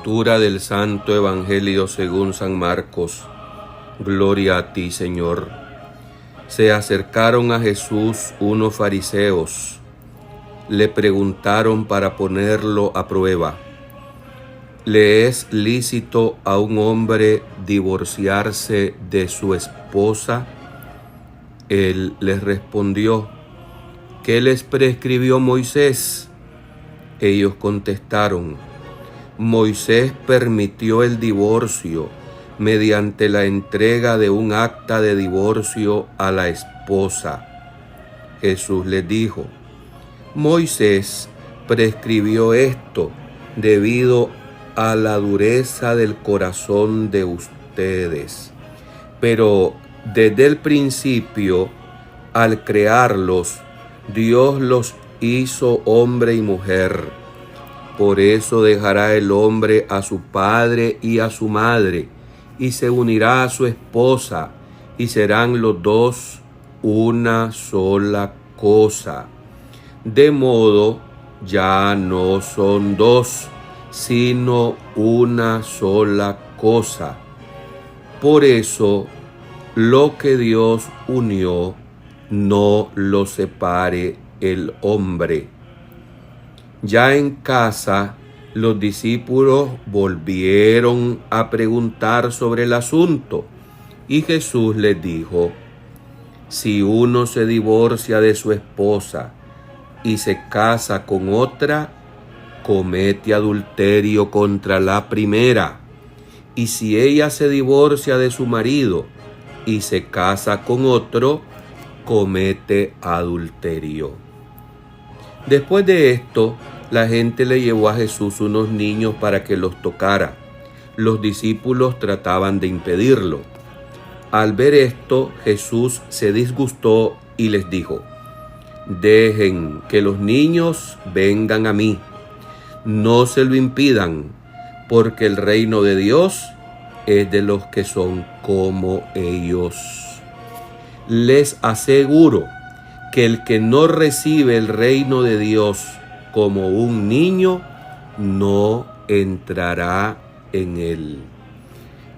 Lectura del Santo Evangelio según San Marcos. Gloria a ti, Señor. Se acercaron a Jesús unos fariseos. Le preguntaron para ponerlo a prueba: ¿le es lícito a un hombre divorciarse de su esposa? Él les respondió: ¿qué les prescribió Moisés? Ellos contestaron: Moisés permitió el divorcio mediante la entrega de un acta de divorcio a la esposa. Jesús les dijo: Moisés prescribió esto debido a la dureza del corazón de ustedes. Pero desde el principio, al crearlos, Dios los hizo hombre y mujer. Por eso dejará el hombre a su padre y a su madre, y se unirá a su esposa, y serán los dos una sola cosa. De modo, ya no son dos, sino una sola cosa. Por eso, lo que Dios unió, no lo separe el hombre. Ya en casa, los discípulos volvieron a preguntar sobre el asunto, y Jesús les dijo: si uno se divorcia de su esposa y se casa con otra, comete adulterio contra la primera. Y si ella se divorcia de su marido y se casa con otro, comete adulterio. Después de esto, la gente le llevó a Jesús unos niños para que los tocara. Los discípulos trataban de impedirlo. Al ver esto, Jesús se disgustó y les dijo: dejen que los niños vengan a mí. No se lo impidan, porque el reino de Dios es de los que son como ellos. Les aseguro que el que no recibe el reino de Dios como un niño, no entrará en él.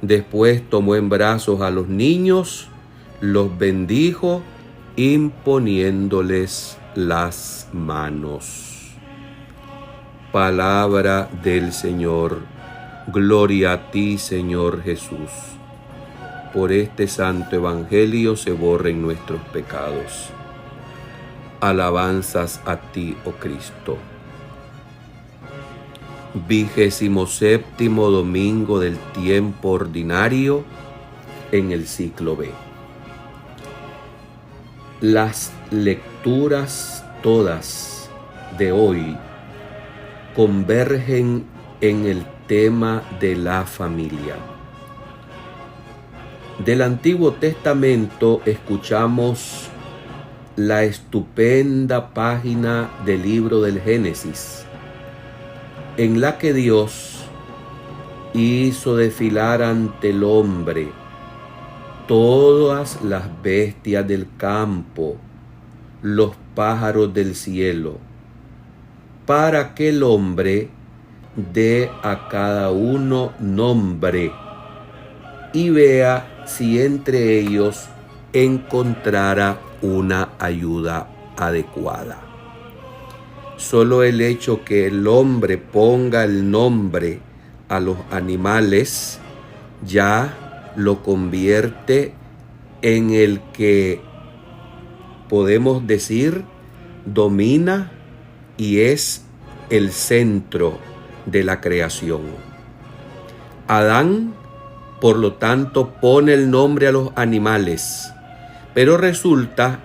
Después tomó en brazos a los niños, los bendijo, imponiéndoles las manos. Palabra del Señor. Gloria a ti, Señor Jesús. Por este santo evangelio se borren nuestros pecados. Alabanzas a ti, oh Cristo. 27º domingo del tiempo ordinario en el ciclo B. Las lecturas todas de hoy convergen en el tema de la familia. Del Antiguo Testamento escuchamos la estupenda página del libro del Génesis, en la que Dios hizo desfilar ante el hombre todas las bestias del campo, los pájaros del cielo, para que el hombre dé a cada uno nombre y vea si entre ellos encontrara una ayuda adecuada. Solo el hecho que el hombre ponga el nombre a los animales ya lo convierte en el que podemos decir domina y es el centro de la creación. Adán, por lo tanto, pone el nombre a los animales, pero resulta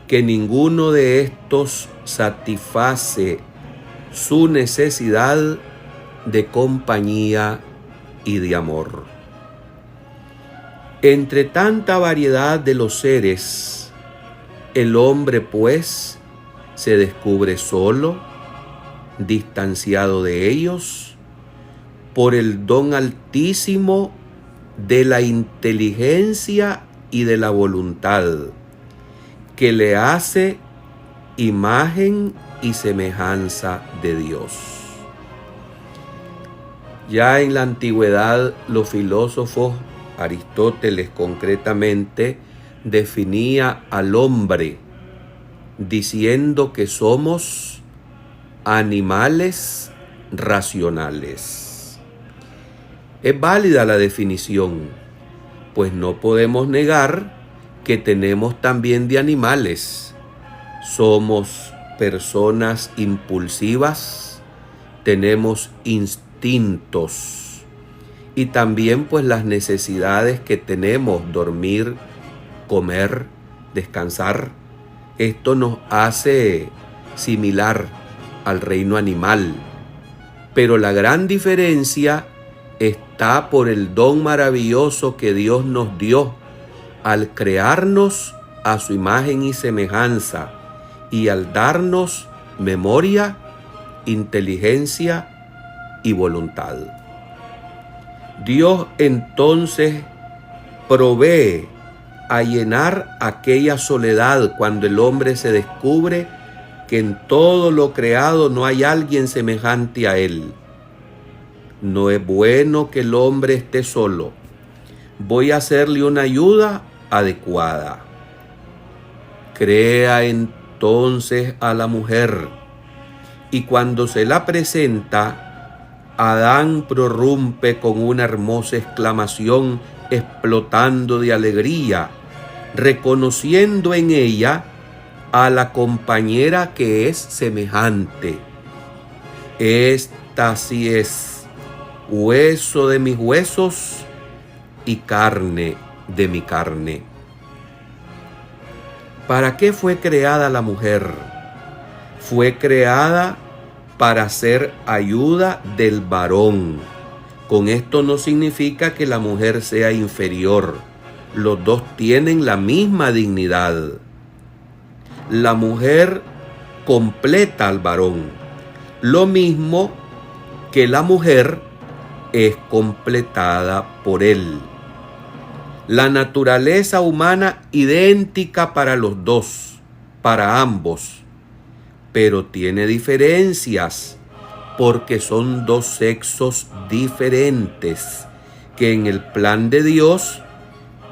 que ninguno de estos satisface su necesidad de compañía y de amor. Entre tanta variedad de los seres, el hombre, pues, se descubre solo, distanciado de ellos, por el don altísimo de la inteligencia y de la voluntad, que le hace imagen y semejanza de Dios. Ya en la antigüedad los filósofos, Aristóteles concretamente, definía al hombre diciendo que somos animales racionales. Es válida la definición, pues no podemos negar que tenemos también de animales. Somos personas impulsivas, tenemos instintos y también pues las necesidades que tenemos: dormir, comer, descansar. Esto nos hace similar al reino animal, pero la gran diferencia está por el don maravilloso que Dios nos dio al crearnos a su imagen y semejanza y al darnos memoria, inteligencia y voluntad. Dios entonces provee a llenar aquella soledad cuando el hombre se descubre que en todo lo creado no hay alguien semejante a él. No es bueno que el hombre esté solo. Voy a hacerle una ayuda adecuada. Crea entonces a la mujer, y cuando se la presenta, Adán prorrumpe con una hermosa exclamación, explotando de alegría, reconociendo en ella a la compañera que es semejante. Esta sí es hueso de mis huesos y carne de mi carne. ¿Para qué fue creada la mujer? Fue creada para ser ayuda del varón. Con esto no significa que la mujer sea inferior. Los dos tienen la misma dignidad. La mujer completa al varón, lo mismo que la mujer es completada por él. La naturaleza humana idéntica para los dos, para ambos, pero tiene diferencias porque son dos sexos diferentes que en el plan de Dios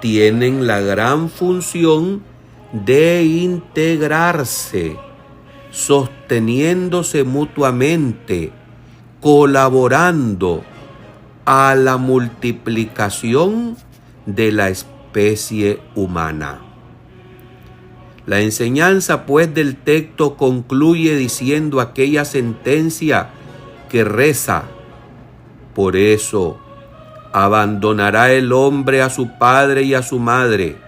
tienen la gran función de integrarse, sosteniéndose mutuamente, colaborando a la multiplicación de la especie humana. La enseñanza pues del texto concluye diciendo aquella sentencia que reza: por eso abandonará el hombre a su padre y a su madre,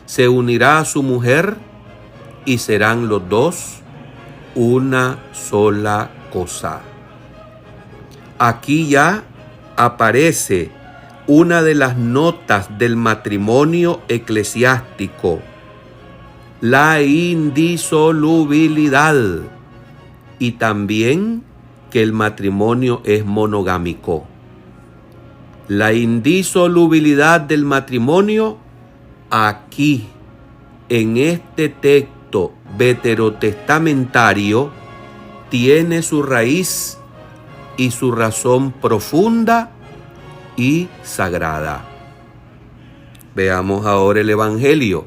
se unirá a su mujer y serán los dos una sola cosa. Aquí ya aparece una de las notas del matrimonio eclesiástico, la indisolubilidad, y también que el matrimonio es monogámico. La indisolubilidad del matrimonio aquí, en este texto veterotestamentario, tiene su raíz y su razón profunda y sagrada. Veamos ahora el Evangelio.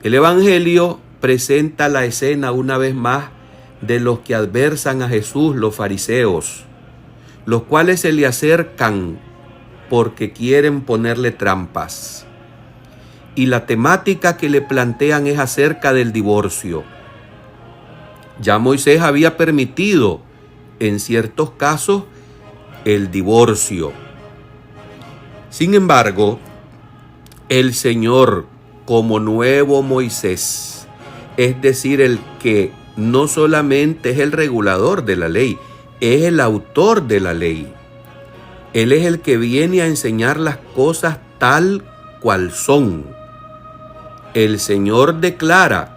El Evangelio presenta la escena una vez más de los que adversan a Jesús, los fariseos, los cuales se le acercan porque quieren ponerle trampas. Y la temática que le plantean es acerca del divorcio. Ya Moisés había permitido, en ciertos casos, el divorcio. Sin embargo, el Señor, como nuevo Moisés, es decir, el que no solamente es el regulador de la ley, es el autor de la ley. Él es el que viene a enseñar las cosas tal cual son. El Señor declara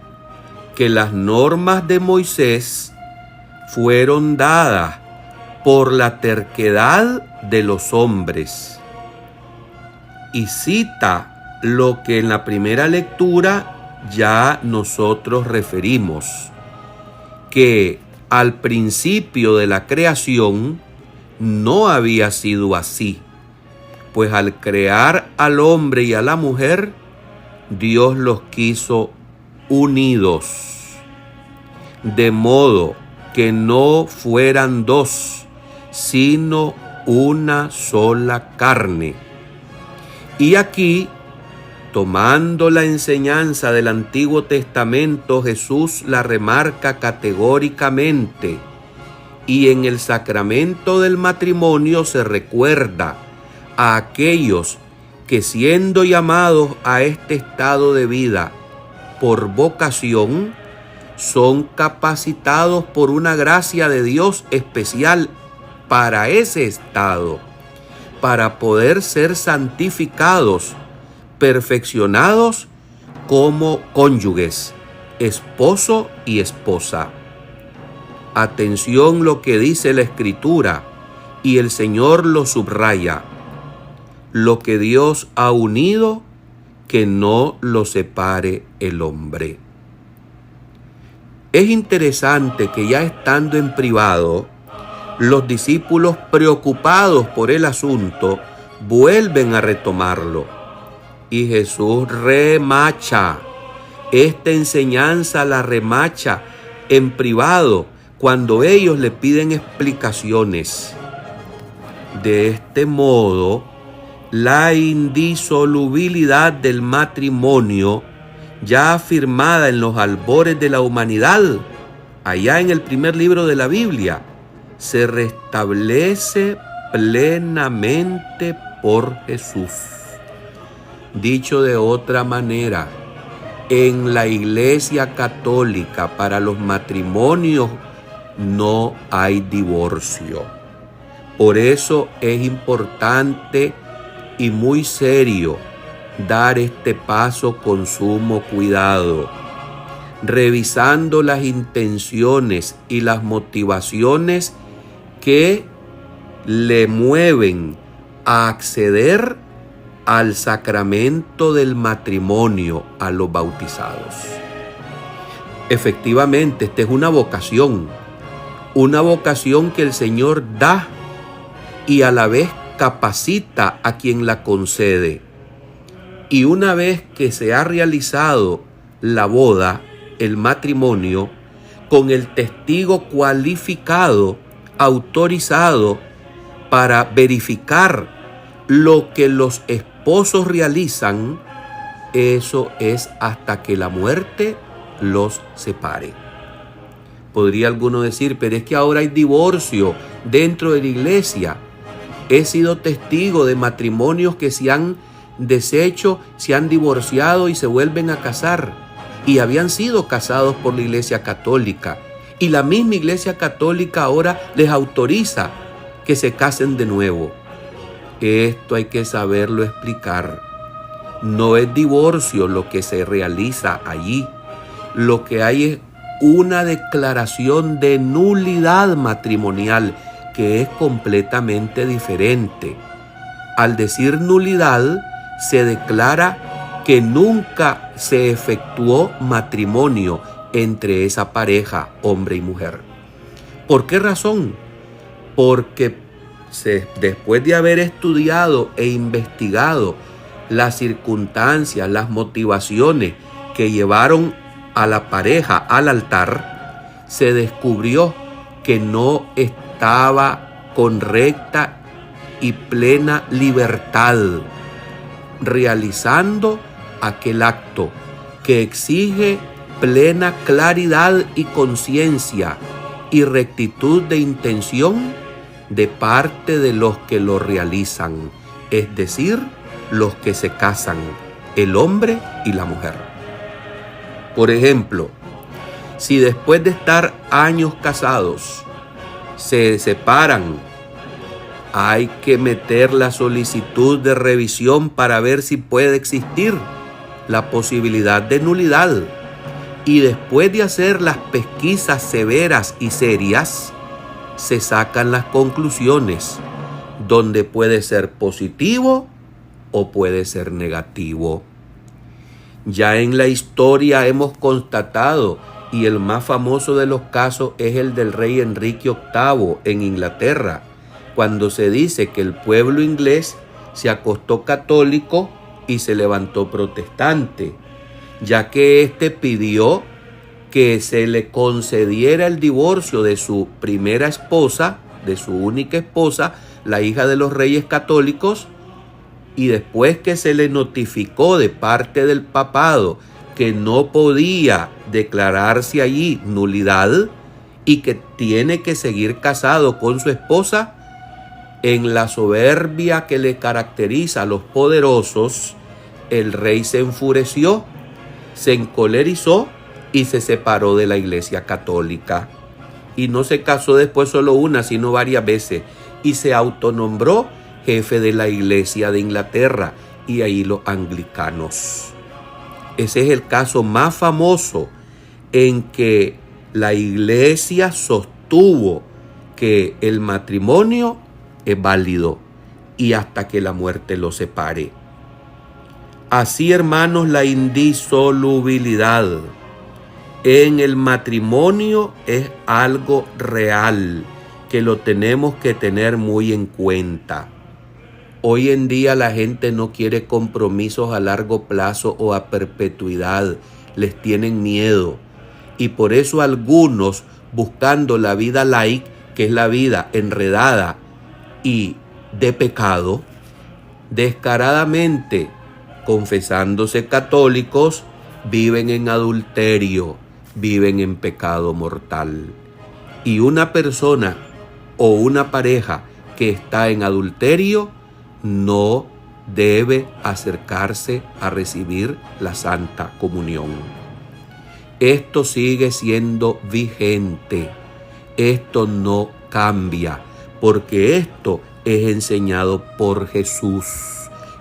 que las normas de Moisés fueron dadas por la terquedad de los hombres. Y cita lo que en la primera lectura ya nosotros referimos, que al principio de la creación no había sido así, pues al crear al hombre y a la mujer, Dios los quiso unidos, de modo que no fueran dos, sino una sola carne. Y aquí, tomando la enseñanza del Antiguo Testamento, Jesús la remarca categóricamente, y en el sacramento del matrimonio se recuerda a aquellos que, siendo llamados a este estado de vida por vocación, son capacitados por una gracia de Dios especial para ese estado, para poder ser santificados, perfeccionados como cónyuges, esposo y esposa. Atención lo que dice la Escritura, y el Señor lo subraya: lo que Dios ha unido, que no lo separe el hombre. Es interesante que ya estando en privado, los discípulos, preocupados por el asunto, vuelven a retomarlo. Y Jesús remacha. Esta enseñanza la remacha en privado cuando ellos le piden explicaciones. De este modo, la indisolubilidad del matrimonio, ya afirmada en los albores de la humanidad, allá en el primer libro de la Biblia, se restablece plenamente por Jesús. Dicho de otra manera, en la Iglesia Católica para los matrimonios no hay divorcio. Por eso es importante y muy serio dar este paso con sumo cuidado, revisando las intenciones y las motivaciones que le mueven a acceder al sacramento del matrimonio a los bautizados. Efectivamente, esta es una vocación que el Señor da y a la vez capacita a quien la concede. Y una vez que se ha realizado la boda, el matrimonio, con el testigo cualificado, autorizado para verificar lo que los esposos realizan, eso es hasta que la muerte los separe. Podría alguno decir, pero es que ahora hay divorcio dentro de la iglesia. He sido testigo de matrimonios que se han deshecho, se han divorciado y se vuelven a casar, y habían sido casados por la Iglesia Católica, y la misma Iglesia Católica ahora les autoriza que se casen de nuevo. Esto hay que saberlo explicar. No es divorcio lo que se realiza allí. Lo que hay es una declaración de nulidad matrimonial, que es completamente diferente. Al decir nulidad, se declara que nunca se efectuó matrimonio entre esa pareja, hombre y mujer. ¿Por qué razón? Porque después de haber estudiado e investigado las circunstancias, las motivaciones que llevaron a la pareja al altar, se descubrió que no estaba con recta y plena libertad realizando aquel acto que exige plena claridad y conciencia y rectitud de intención de parte de los que lo realizan, es decir, los que se casan, el hombre y la mujer. Por ejemplo, si después de estar años casados se separan, hay que meter la solicitud de revisión para ver si puede existir la posibilidad de nulidad. Y después de hacer las pesquisas severas y serias, se sacan las conclusiones, donde puede ser positivo o puede ser negativo. Ya en la historia hemos constatado, y el más famoso de los casos es el del rey Enrique VIII en Inglaterra, cuando se dice que el pueblo inglés se acostó católico y se levantó protestante, ya que éste pidió que se le concediera el divorcio de su primera esposa, de su única esposa, la hija de los reyes católicos, y después que se le notificó de parte del papado que no podía declararse allí nulidad y que tiene que seguir casado con su esposa, en la soberbia que le caracteriza a los poderosos, el rey se enfureció, se encolerizó y se separó de la Iglesia Católica. Y no se casó después solo una, sino varias veces. Y se autonombró jefe de la Iglesia de Inglaterra, y ahí los anglicanos. Ese es el caso más famoso en que la Iglesia sostuvo que el matrimonio es válido y hasta que la muerte lo separe. Así, hermanos, la indisolubilidad en el matrimonio es algo real que lo tenemos que tener muy en cuenta. Hoy en día la gente no quiere compromisos a largo plazo o a perpetuidad, les tienen miedo. Y por eso algunos, buscando la vida light, que es la vida enredada y de pecado, descaradamente, confesándose católicos, viven en adulterio, viven en pecado mortal. Y una persona o una pareja que está en adulterio no debe acercarse a recibir la Santa Comunión. Esto sigue siendo vigente, esto no cambia, porque esto es enseñado por Jesús,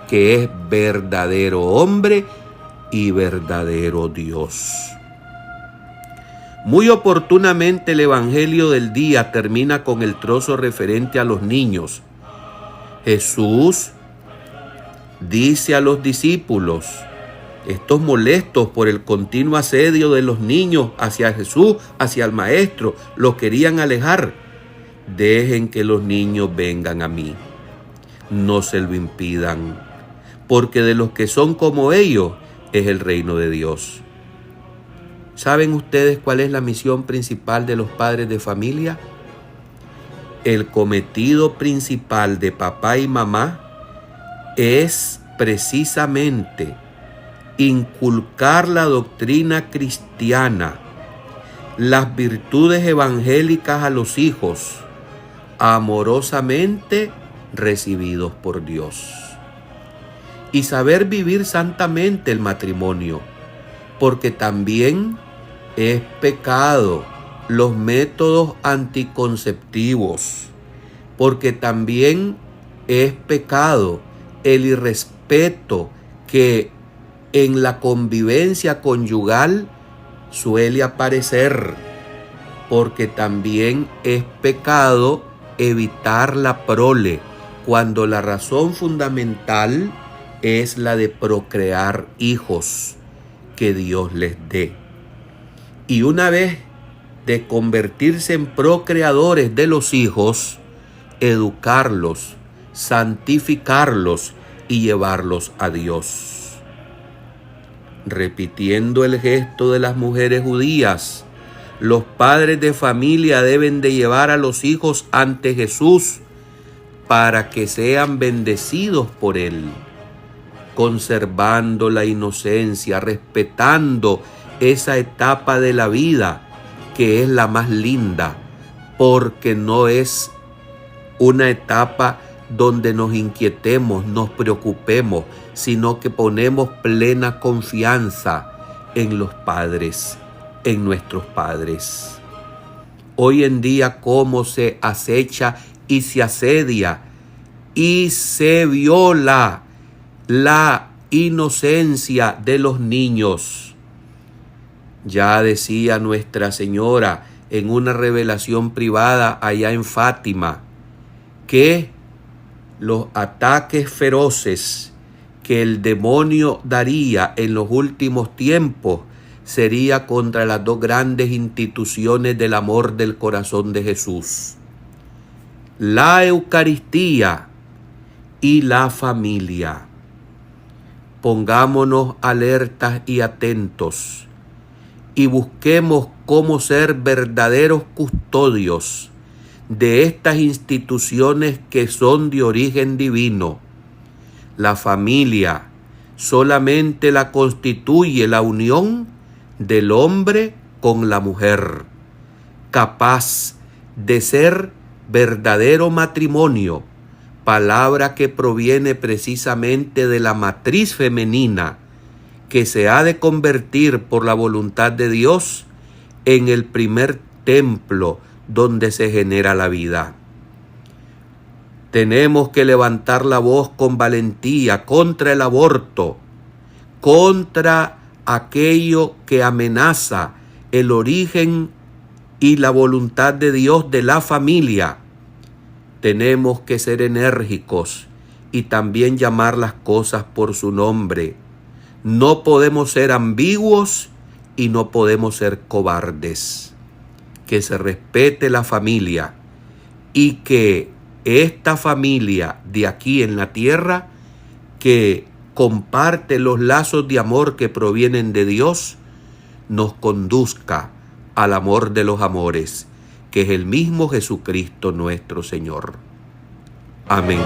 que es verdadero hombre y verdadero Dios. Muy oportunamente el Evangelio del día termina con el trozo referente a los niños. Jesús dice a los discípulos, estos molestos por el continuo asedio de los niños hacia Jesús, hacia el Maestro, los querían alejar. Dejen que los niños vengan a mí, no se lo impidan, porque de los que son como ellos es el reino de Dios. ¿Saben ustedes cuál es la misión principal de los padres de familia? El cometido principal de papá y mamá es precisamente inculcar la doctrina cristiana, las virtudes evangélicas a los hijos, amorosamente recibidos por Dios. Y saber vivir santamente el matrimonio, porque también es pecado los métodos anticonceptivos, porque también es pecado el irrespeto que en la convivencia conyugal suele aparecer, porque también es pecado evitar la prole, cuando la razón fundamental es la de procrear hijos que Dios les dé. Y una vez de convertirse en procreadores de los hijos, educarlos, santificarlos y llevarlos a Dios. Repitiendo el gesto de las mujeres judías, los padres de familia deben de llevar a los hijos ante Jesús para que sean bendecidos por Él, conservando la inocencia, respetando esa etapa de la vida que es la más linda, porque no es una etapa donde nos inquietemos, nos preocupemos, sino que ponemos plena confianza en los padres, en nuestros padres. Hoy en día, cómo se acecha y se asedia y se viola la inocencia de los niños. Ya decía Nuestra Señora en una revelación privada allá en Fátima, que los ataques feroces que el demonio daría en los últimos tiempos sería contra las dos grandes instituciones del amor del corazón de Jesús, la Eucaristía y la familia. Pongámonos alertas y atentos y busquemos cómo ser verdaderos custodios de estas instituciones que son de origen divino. La familia solamente la constituye la unión del hombre con la mujer, capaz de ser verdadero matrimonio, palabra que proviene precisamente de la matriz femenina, que se ha de convertir por la voluntad de Dios en el primer templo donde se genera la vida. Tenemos que levantar la voz con valentía contra el aborto, contra aquello que amenaza el origen y la voluntad de Dios de la familia. Tenemos que ser enérgicos y también llamar las cosas por su nombre. No podemos ser ambiguos y no podemos ser cobardes. Que se respete la familia y que esta familia de aquí en la tierra, que comparte los lazos de amor que provienen de Dios, nos conduzca al amor de los amores, que es el mismo Jesucristo nuestro Señor. Amén.